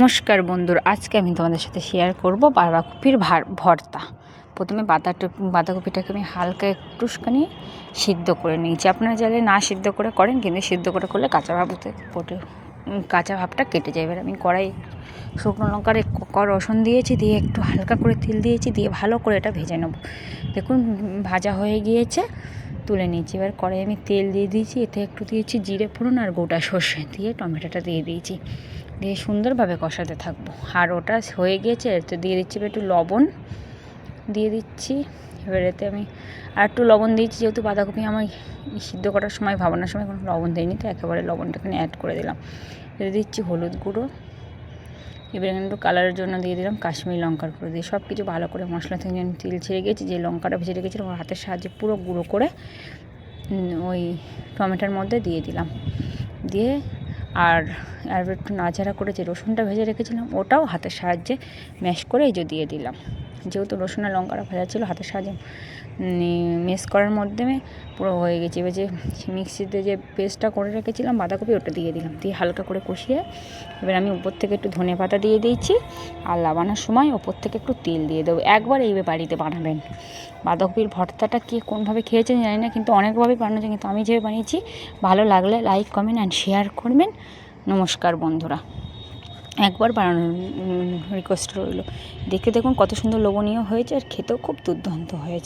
নমস্কার বন্ধুরা, আজকে আমি তোমাদের সাথে শেয়ার করব বাঁধাকপির ভর্তা। প্রথমে বাঁধাকপিটাকে আমি হালকা একটুখানি সিদ্ধ করে নিয়েছি। আপনারা চাইলে না সিদ্ধ করে করেন, কিন্তু সিদ্ধ করে করলে কাঁচা ভাবটা কেটে যায়। এবার আমি কড়াই শুকনো লঙ্কার রসুন দিয়েছি, দিয়ে একটু হালকা করে তেল দিয়েছি, দিয়ে ভালো করে এটা ভেজে নেব। দেখুন ভাজা হয়ে গিয়েছে, তুলে নিয়েছি। এবার কড়াই আমি তেল দিয়ে দিয়েছি, এতে একটু দিয়েছি জিরে ফোড়ন আর গোটা সর্ষে, দিয়ে টমেটোটা দিয়ে দিয়েছি, দিয়ে সুন্দরভাবে কষাতে থাকবো। আর ওটা হয়ে গিয়েছে, এতে দিয়ে দিচ্ছি একটু লবণ দিয়ে দিচ্ছি। এবার এতে আমি আর একটু লবণ দিয়েছি, যেহেতু বাঁধাকপি আমি সিদ্ধ করার সময় ভাবানোর সময় কোনো লবণ দিইনি, তো একেবারে লবণটা এখানে অ্যাড করে দিলাম। এতে দিচ্ছি হলুদ গুঁড়ো, এবার এখানে একটু কালারের জন্য দিয়ে দিলাম কাশ্মীরি লঙ্কার গুঁড়ো, দিয়ে সব কিছু ভালো করে মশলা থেকে তেল ছেড়ে গিয়েছি। যে লঙ্কাটা ভেজে রেখেছিলাম হাতের সাহায্যে পুরো গুঁড়ো করে ওই টমেটোর মধ্যে দিয়ে দিলাম, দিয়ে আর একটু নাড়াচাড়া করে যে রসুনটা ভেজে রেখেছিলাম ওটাও হাতের সাহায্যে ম্যাশ করে এই যে দিয়ে দিলাম। যেহেতু রসুন আর লঙ্কাটা ভাজা ছিল, হাতের সাহায্যে ম্যাশ করার মাধ্যমে পুরো হয়ে গেছে। এবার যে মিক্সিতে যে পেস্টটা করে রেখেছিলাম বাঁধাকপি, ওটা দিয়ে দিলাম, দিয়ে হালকা করে কষিয়ে এবার আমি উপর থেকে একটু ধনেপাতা দিয়ে দিয়েছি। আর নামানোর সময় ওপর থেকে একটু তেল দিয়ে দেবো। একবার এইভাবে বাড়িতে বানাবেন। বাঁধাকপির ভর্তাটা কে কোনভাবে খেয়েছেন জানি না, কিন্তু অনেকভাবেই বানানো যায়, কিন্তু আমি যেভাবে বানিয়েছি। ভালো লাগলে লাইক, কমেন্ট অ্যান্ড শেয়ার করবেন। নমস্কার বন্ধুরা, একবার বানানোর রিকোয়েস্ট রইল। দেখে দেখুন কত সুন্দর লোভনীয় হয়েছে, আর খেতেও খুব দুর্দান্ত হয়েছে।